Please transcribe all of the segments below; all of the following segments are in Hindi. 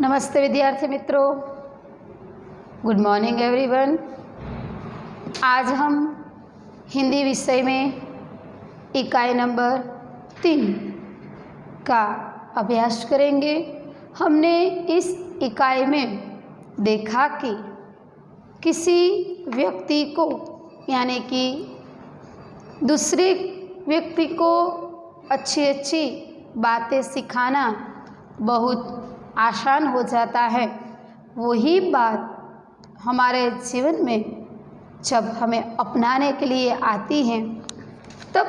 नमस्ते विद्यार्थी मित्रों, गुड मॉर्निंग एवरीवन। आज हम हिंदी विषय में इकाई नंबर 3 का अभ्यास करेंगे। हमने इस इकाई में देखा कि किसी व्यक्ति को यानी कि दूसरे व्यक्ति को अच्छी बातें सिखाना बहुत आसान हो जाता है। वही बात हमारे जीवन में जब हमें अपनाने के लिए आती है तब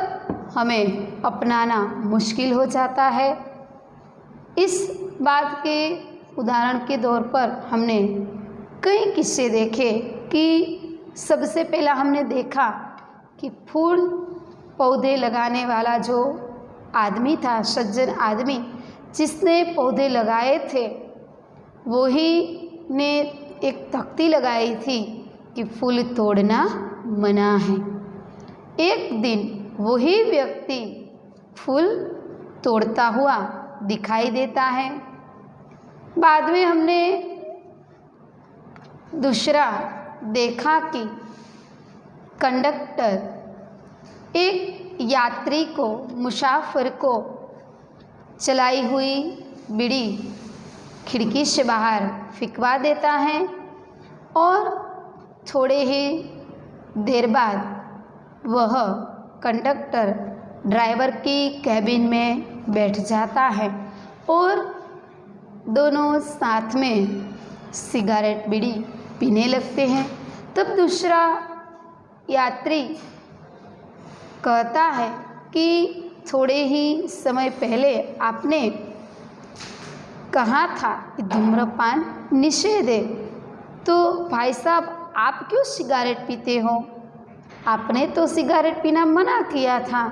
हमें अपनाना मुश्किल हो जाता है। इस बात के उदाहरण के तौर पर हमने कई किस्से देखे कि सबसे पहला हमने देखा कि फूल पौधे लगाने वाला जो आदमी था, सज्जन आदमी जिसने पौधे लगाए थे, वही ने एक तख्ती लगाई थी कि फूल तोड़ना मना है। एक दिन वही व्यक्ति फूल तोड़ता हुआ दिखाई देता है। बाद में हमने दूसरा देखा कि कंडक्टर एक यात्री को, मुसाफिर को चलाई हुई बीड़ी खिड़की से बाहर फेंकवा देता है और थोड़े ही देर बाद वह कंडक्टर ड्राइवर की कैबिन में बैठ जाता है और दोनों साथ में सिगरेट बीड़ी पीने लगते हैं। तब दूसरा यात्री कहता है कि थोड़े ही समय पहले आपने कहा था कि धूम्रपान निषेध है, तो भाई साहब आप क्यों सिगरेट पीते हो? आपने तो सिगरेट पीना मना किया था।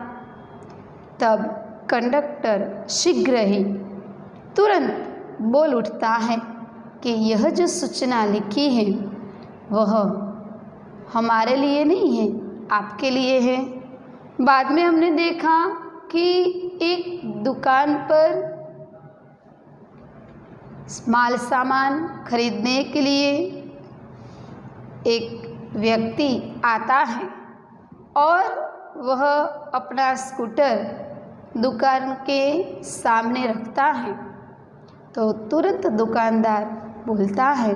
तब कंडक्टर शीघ्र ही तुरंत बोल उठता है कि यह जो सूचना लिखी है वह हमारे लिए नहीं है, आपके लिए है। बाद में हमने देखा कि एक दुकान पर माल सामान खरीदने के लिए एक व्यक्ति आता है और वह अपना स्कूटर दुकान के सामने रखता है। तो तुरंत दुकानदार बोलता है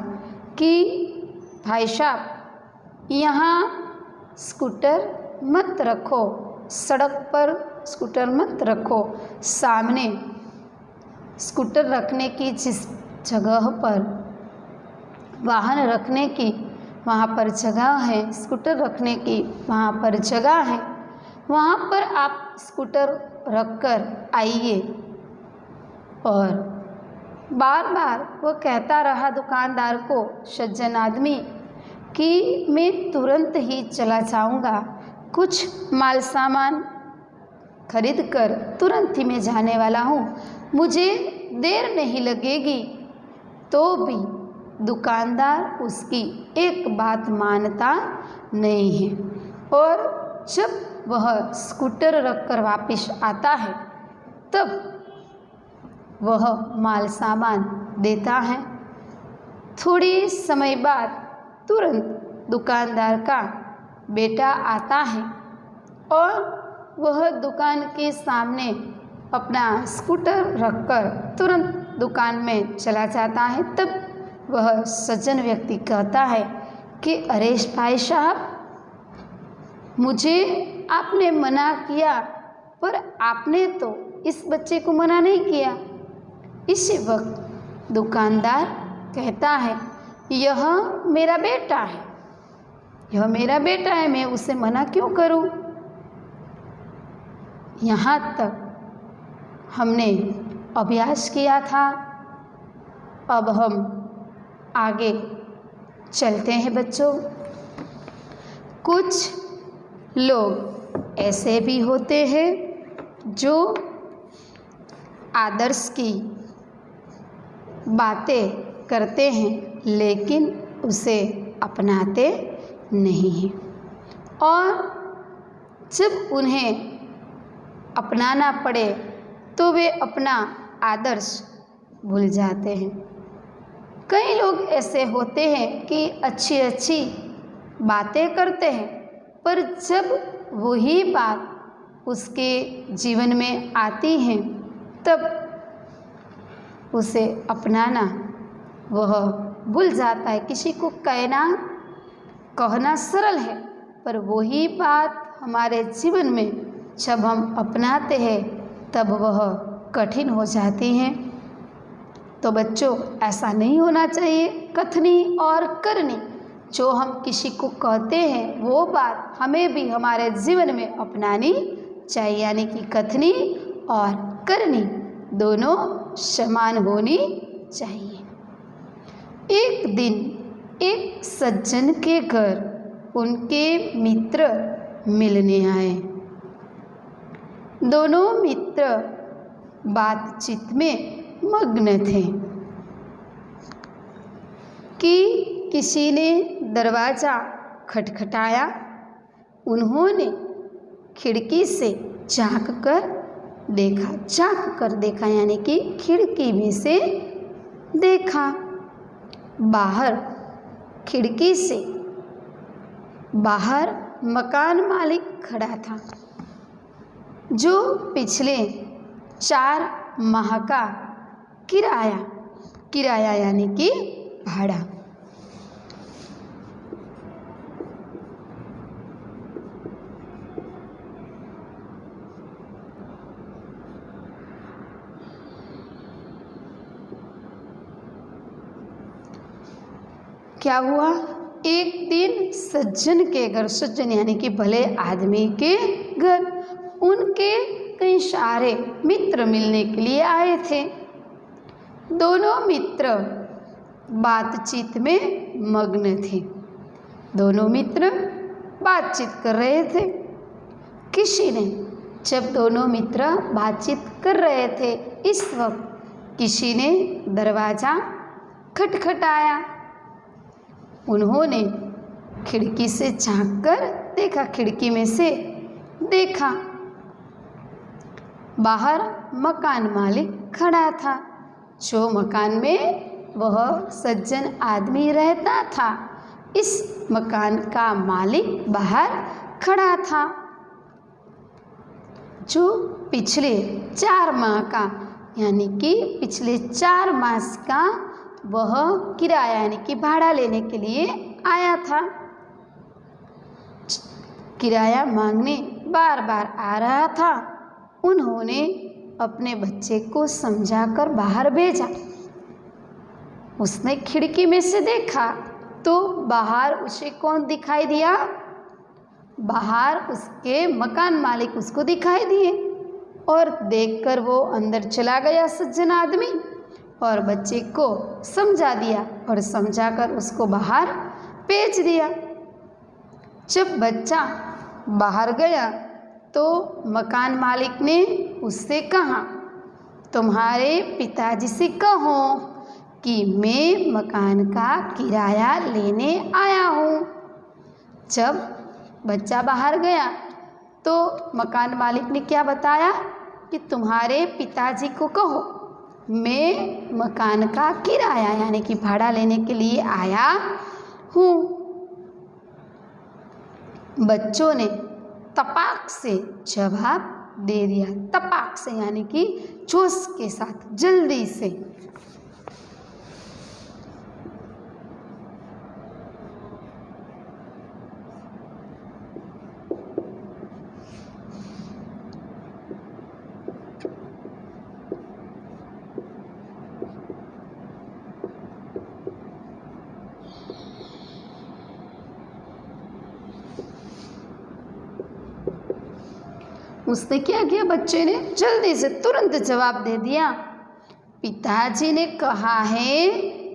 कि भाई साहब, यहाँ स्कूटर मत रखो, सड़क पर स्कूटर मत रखो। सामने स्कूटर रखने की जिस जगह पर वाहन रखने की वहाँ पर जगह है, स्कूटर रखने की वहाँ पर जगह है, वहाँ पर आप स्कूटर रखकर आइए। और बार बार वो कहता रहा दुकानदार को, सज्जन आदमी, कि मैं तुरंत ही चला जाऊँगा, कुछ माल सामान खरीद कर तुरंत ही मैं जाने वाला हूँ, मुझे देर नहीं लगेगी। तो भी दुकानदार उसकी एक बात मानता नहीं है और जब वह स्कूटर रखकर वापस आता है तब वह माल सामान देता है। थोड़ी समय बाद तुरंत दुकानदार का बेटा आता है और वह दुकान के सामने अपना स्कूटर रखकर तुरंत दुकान में चला जाता है। तब वह सज्जन व्यक्ति कहता है कि अरे भाई साहब, मुझे आपने मना किया पर आपने तो इस बच्चे को मना नहीं किया। इसी वक्त दुकानदार कहता है, यह मेरा बेटा है, यह मेरा बेटा है, मैं उसे मना क्यों करूं? यहाँ तक हमने अभ्यास किया था। अब हम आगे चलते हैं बच्चों। कुछ लोग ऐसे भी होते हैं जो आदर्श की बातें करते हैं लेकिन उसे अपनाते नहीं हैं और जब उन्हें अपनाना पड़े तो वे अपना आदर्श भूल जाते हैं। कई लोग ऐसे होते हैं कि अच्छी अच्छी बातें करते हैं, पर जब वही बात उसके जीवन में आती है तब उसे अपनाना वह भूल जाता है। किसी को कहना सरल है, पर वही बात हमारे जीवन में जब हम अपनाते हैं तब वह कठिन हो जाती हैं। तो बच्चों, ऐसा नहीं होना चाहिए। कथनी और करनी, जो हम किसी को कहते हैं वो बात हमें भी हमारे जीवन में अपनानी चाहिए, यानी कि कथनी और करनी दोनों समान होनी चाहिए। एक दिन एक सज्जन के घर उनके मित्र मिलने आए। दोनों मित्र बातचीत में मग्न थे कि किसी ने दरवाज़ा खटखटाया। उन्होंने खिड़की से झांक कर देखा यानी कि खिड़की में से देखा। बाहर खिड़की से बाहर मकान मालिक खड़ा था, जो पिछले 4 माह का किराया यानी कि भाड़ा क्या हुआ। एक दिन सज्जन के घर, सज्जन यानी कि भले आदमी के घर, उनके कई सारे मित्र मिलने के लिए आए थे। दोनों मित्र बातचीत में मग्न थे। दोनों मित्र बातचीत कर रहे थे। जब दोनों मित्र बातचीत कर रहे थे, इस वक्त किसी ने दरवाज़ा खटखटाया। उन्होंने खिड़की से झांक कर देखा, खिड़की में से देखा। बाहर मकान मालिक खड़ा था, जो मकान में वह सज्जन आदमी रहता था। इस मकान का मालिक बाहर खड़ा था, जो पिछले 4 माह का यानी कि पिछले 4 मास का वह किराया यानी कि भाड़ा लेने के लिए आया था। किराया मांगने बार बार आ रहा था। उन्होंने अपने बच्चे को समझाकर बाहर भेजा। उसने खिड़की में से देखा तो बाहर उसे कौन दिखाई दिया? बाहर उसके मकान मालिक उसको दिखाई दिए, और देखकर वो अंदर चला गया सज्जन आदमी, और बच्चे को समझा दिया और समझाकर उसको बाहर भेज दिया। जब बच्चा बाहर गया तो मकान मालिक ने उससे कहा, तुम्हारे पिताजी से कहो कि मैं मकान का किराया लेने आया हूँ। जब बच्चा बाहर गया तो मकान मालिक ने क्या बताया कि तुम्हारे पिताजी को कहो मैं मकान का किराया यानी कि भाड़ा लेने के लिए आया हूँ। बच्चों ने तपाक से जवाब दे दिया। तपाक से यानी कि जोश के साथ, जल्दी से। उसने क्या किया? बच्चे ने जल्दी से तुरंत जवाब दे दिया, पिताजी ने कहा है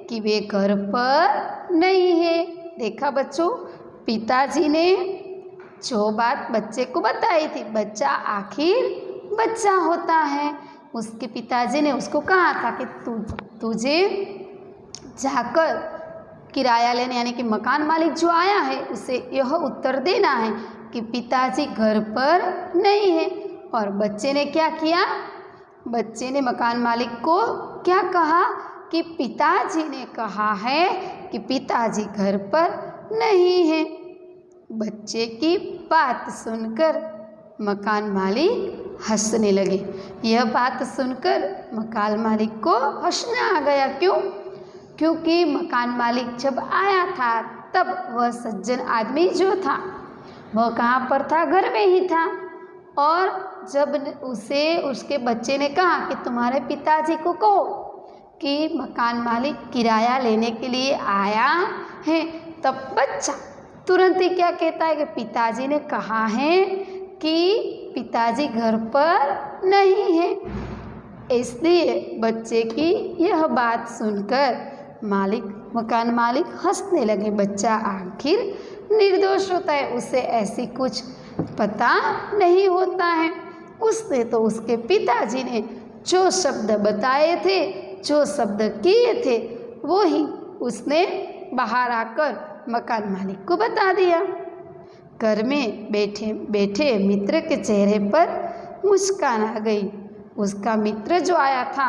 कि वे घर पर नहीं है। देखा बच्चों, पिताजी ने जो बात बच्चे को बताई थी, बच्चा आखिर बच्चा होता है। उसके पिताजी ने उसको कहा था कि तुझे जाकर किराया लेने यानी कि मकान मालिक जो आया है उसे यह उत्तर देना है कि पिताजी घर पर नहीं है। और बच्चे ने क्या किया? बच्चे ने मकान मालिक को क्या कहा कि पिताजी ने कहा है कि पिताजी घर पर नहीं है। बच्चे की बात सुनकर मकान मालिक हंसने लगे। यह बात सुनकर मकान मालिक को हंसना आ गया। क्यों? क्योंकि मकान मालिक जब आया था तब वह सज्जन आदमी जो था वह कहाँ पर था? घर में ही था। और जब उसे उसके बच्चे ने कहा कि तुम्हारे पिताजी को कहो कि मकान मालिक किराया लेने के लिए आया है, तब बच्चा तुरंत ही क्या कहता है कि पिताजी ने कहा है कि पिताजी घर पर नहीं है। इसलिए बच्चे की यह बात सुनकर मकान मालिक हंसने लगे। बच्चा आखिर निर्दोष होता है, उसे ऐसी कुछ पता नहीं होता है। उसने तो उसके पिताजी ने जो शब्द बताए थे, जो शब्द किए थे, वो ही उसने बाहर आकर मकान मालिक को बता दिया। घर में बैठे बैठे मित्र के चेहरे पर मुस्कान आ गई। उसका मित्र जो आया था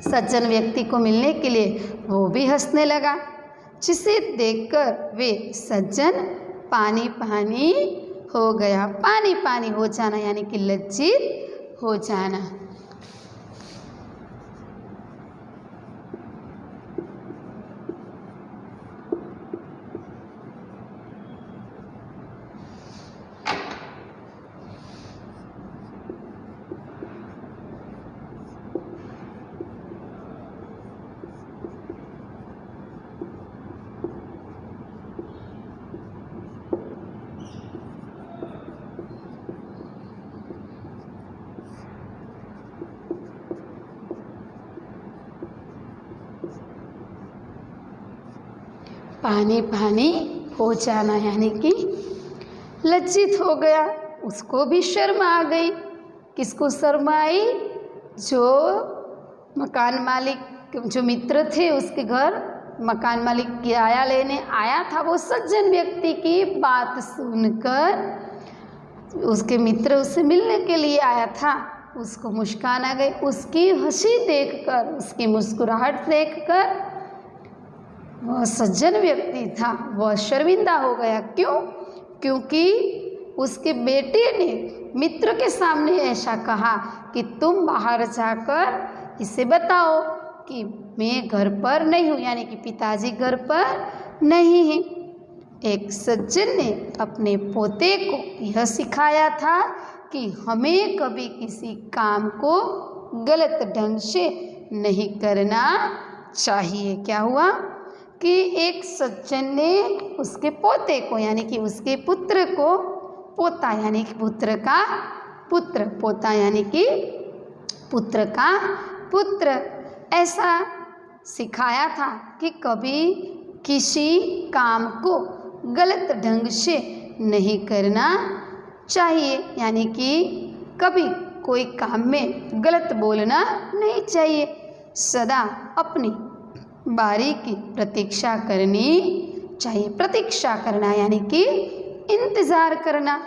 सज्जन व्यक्ति को मिलने के लिए, वो भी हंसने लगा, जिसे देखकर वे सज्जन पानी पानी हो गया। पानी पानी हो जाना यानी कि लज्जित हो जाना। पानी पानी हो जाना यानी कि लज्जित हो गया। उसको भी शर्म आ गई। किसको शर्म आई? जो मकान मालिक, जो मित्र थे उसके घर मकान मालिक किराया लेने आया था, वो सज्जन व्यक्ति की बात सुनकर उसके मित्र उससे मिलने के लिए आया था, उसको मुस्कान आ गई। उसकी हंसी देखकर, उसकी मुस्कुराहट देखकर वह सज्जन व्यक्ति था वह शर्मिंदा हो गया। क्यों? क्योंकि उसके बेटे ने मित्र के सामने ऐसा कहा कि तुम बाहर जाकर इसे बताओ कि मैं घर पर नहीं हूँ, यानी कि पिताजी घर पर नहीं हैं। एक सज्जन ने अपने पोते को यह सिखाया था कि हमें कभी किसी काम को गलत ढंग से नहीं करना चाहिए। क्या हुआ कि एक सज्जन ने उसके पोते को, यानी कि उसके पुत्र को, पोता यानी कि पुत्र का पुत्र, पोता यानी कि पुत्र का पुत्र, ऐसा सिखाया था कि कभी किसी काम को गलत ढंग से नहीं करना चाहिए, यानी कि कभी कोई काम में गलत बोलना नहीं चाहिए। सदा अपनी बारी की प्रतीक्षा करनी चाहिए। प्रतीक्षा करना यानी कि इंतज़ार करना।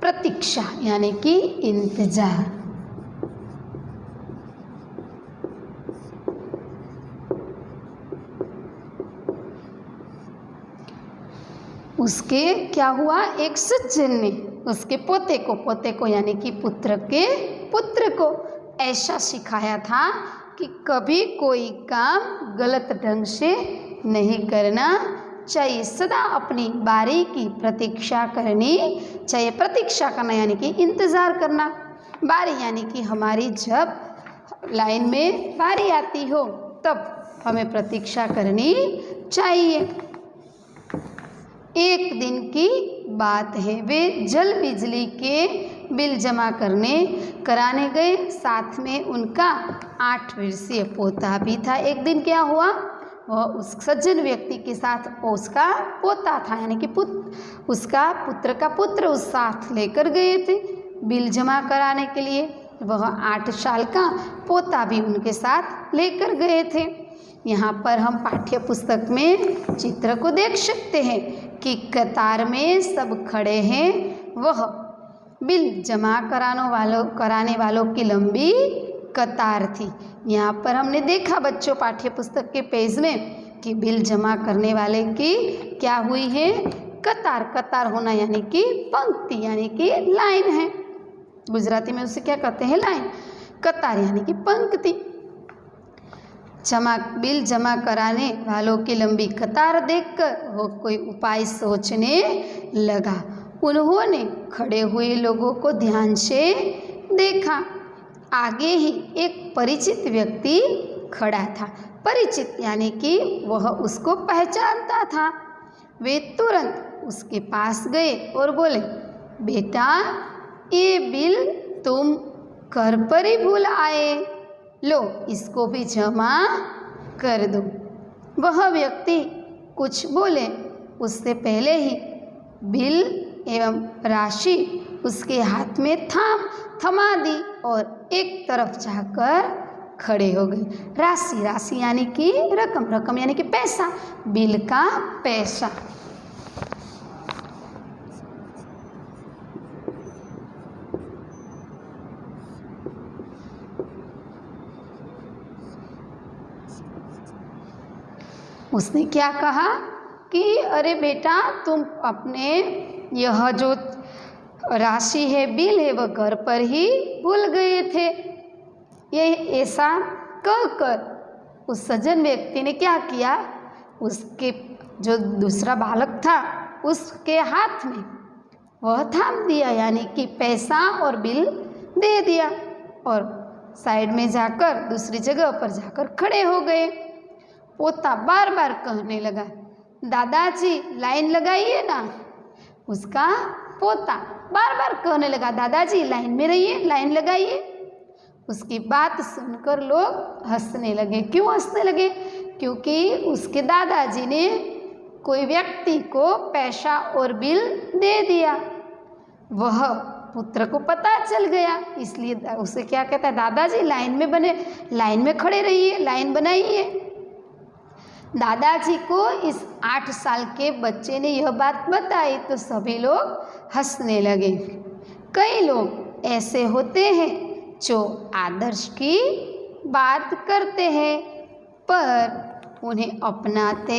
प्रतीक्षा यानी कि इंतजार। उसके क्या हुआ? एक सज्जन ने उसके पोते को यानी कि पुत्र के पुत्र को ऐसा सिखाया था कि कभी कोई काम गलत ढंग से नहीं करना चाहिए, सदा अपनी बारी की प्रतीक्षा करनी चाहिए। प्रतीक्षा करना यानी कि इंतज़ार करना। बारी यानी कि हमारी जब लाइन में बारी आती हो तब हमें प्रतीक्षा करनी चाहिए। एक दिन की बात है, वे जल बिजली के बिल जमा कराने गए। साथ में उनका 8 वर्षीय पोता भी था। एक दिन क्या हुआ, वह उस सज्जन व्यक्ति के साथ उसका पोता था, यानी कि उसका पुत्र का पुत्र उस साथ लेकर गए थे बिल जमा कराने के लिए। वह 8 साल का पोता भी उनके साथ लेकर गए थे। यहाँ पर हम पाठ्य पुस्तक में चित्र को देख सकते हैं कि कतार में सब खड़े हैं। वह बिल जमा कराने वालों की लंबी कतार थी। यहाँ पर हमने देखा बच्चों पाठ्य पुस्तक के पेज में कि बिल जमा करने वाले की क्या हुई है, कतार। कतार होना यानी कि पंक्ति, यानी कि लाइन है। गुजराती में उसे क्या कहते हैं, लाइन। कतार यानी कि पंक्ति। बिल जमा कराने वालों की लंबी कतार देखकर वो कोई उपाय सोचने लगा। उन्होंने खड़े हुए लोगों को ध्यान से देखा। आगे ही एक परिचित व्यक्ति खड़ा था। परिचित यानी कि वह उसको पहचानता था। वे तुरंत उसके पास गए और बोले, बेटा ये बिल तुम घर पर ही भूल आए, लो इसको भी जमा कर दो। वह व्यक्ति कुछ बोले उससे पहले ही बिल एवं राशि उसके हाथ में थमा दी और एक तरफ जाकर खड़े हो गए। राशि यानी कि रकम यानी कि पैसा, बिल का पैसा। उसने क्या कहा कि अरे बेटा तुम अपने यह जो राशि है, बिल है, वह घर पर ही भूल गए थे। ये ऐसा कहकर उस सज्जन व्यक्ति ने क्या किया, उसके जो दूसरा बालक था उसके हाथ में वह थाम दिया, यानी कि पैसा और बिल दे दिया और साइड में जाकर दूसरी जगह पर जाकर खड़े हो गए। पोता बार बार कहने लगा, दादाजी लाइन लगाइए ना। उसका पोता बार बार कहने लगा, दादाजी लाइन में रहिए, लाइन लगाइए। उसकी बात सुनकर लोग हंसने लगे। क्यों हंसने लगे? क्योंकि उसके दादाजी ने कोई व्यक्ति को पैसा और बिल दे दिया। वह पुत्र को पता चल गया, इसलिए उसे क्या कहता है, दादाजी लाइन में खड़े रहिए, लाइन बनाइए। दादाजी को इस 8 साल के बच्चे ने यह बात बताई तो सभी लोग हंसने लगे। कई लोग ऐसे होते हैं जो आदर्श की बात करते हैं पर उन्हें अपनाते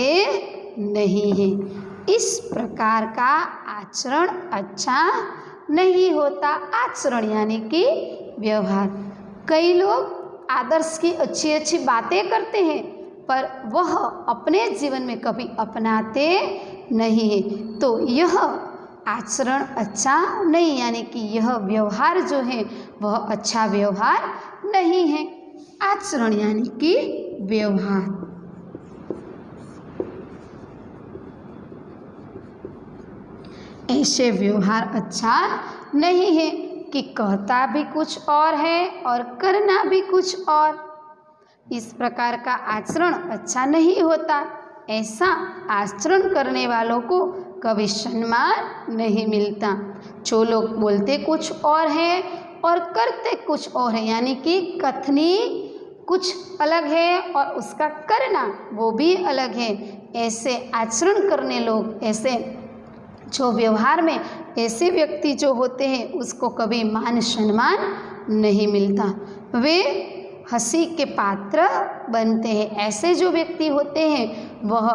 नहीं हैं। इस प्रकार का आचरण अच्छा नहीं होता। आचरण यानी कि व्यवहार। कई लोग आदर्श की अच्छी अच्छी बातें करते हैं पर वह अपने जीवन में कभी अपनाते नहीं है, तो यह आचरण अच्छा नहीं, यानी कि यह व्यवहार जो है वह अच्छा व्यवहार नहीं है। आचरण यानी कि व्यवहार। ऐसे व्यवहार अच्छा नहीं है कि कहता भी कुछ और है और करना भी कुछ और। इस प्रकार का आचरण अच्छा नहीं होता। ऐसा आचरण करने वालों को कभी सम्मान नहीं मिलता। जो लोग बोलते कुछ और हैं और करते कुछ और है, यानी कि कथनी कुछ अलग है और उसका करना वो भी अलग है, ऐसे आचरण करने लोग, ऐसे जो व्यवहार में ऐसे व्यक्ति जो होते हैं उसको कभी मान सम्मान नहीं मिलता। वे हंसी के पात्र बनते हैं। ऐसे जो व्यक्ति होते हैं वह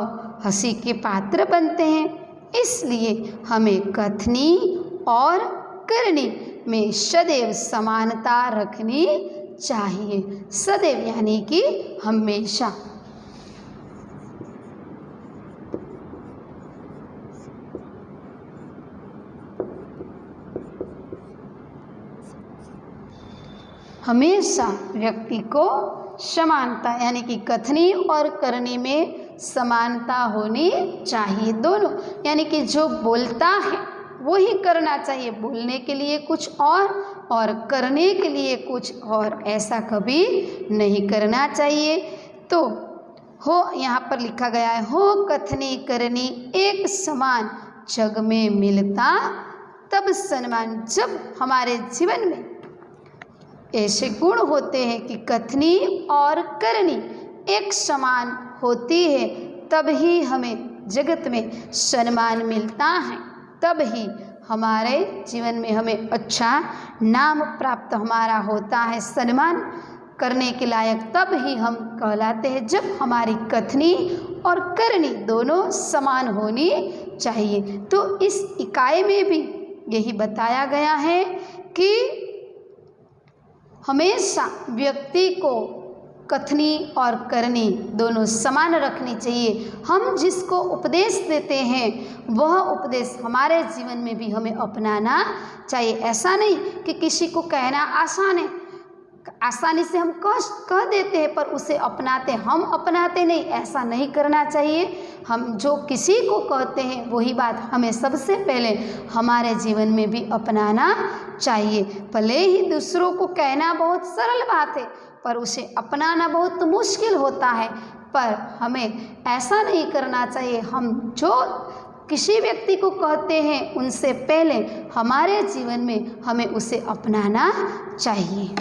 हंसी के पात्र बनते हैं। इसलिए हमें कथनी और करनी में सदैव समानता रखनी चाहिए। सदैव यानी कि हमेशा। हमेशा व्यक्ति को समानता यानी कि कथनी और करनी में समानता होनी चाहिए। दोनों यानी कि जो बोलता है वही करना चाहिए, बोलने के लिए कुछ और करने के लिए कुछ और, ऐसा कभी नहीं करना चाहिए। तो हो यहाँ पर लिखा गया है, हो कथनी करनी एक समान, जग में मिलता तब सम्मान। जब हमारे जीवन में ऐसे गुण होते हैं कि कथनी और करनी एक समान होती है, तब ही हमें जगत में सम्मान मिलता है, तब ही हमारे जीवन में हमें अच्छा नाम प्राप्त हमारा होता है, सम्मान करने के लायक तब ही हम कहलाते हैं, जब हमारी कथनी और करनी दोनों समान होनी चाहिए। तो इस इकाई में भी यही बताया गया है कि हमेशा व्यक्ति को कथनी और करनी दोनों समान रखनी चाहिए। हम जिसको उपदेश देते हैं वह उपदेश हमारे जीवन में भी हमें अपनाना चाहिए। ऐसा नहीं कि किसी को कहना आसान है, आसानी से हम कह देते हैं पर उसे हम अपनाते नहीं, ऐसा नहीं करना चाहिए। हम जो किसी को कहते हैं वही बात हमें सबसे पहले हमारे जीवन में भी अपनाना चाहिए। भले ही दूसरों को कहना बहुत सरल बात है पर उसे अपनाना बहुत मुश्किल होता है, पर हमें ऐसा नहीं करना चाहिए। हम जो किसी व्यक्ति को कहते हैं उनसे पहले हमारे जीवन में हमें उसे अपनाना चाहिए।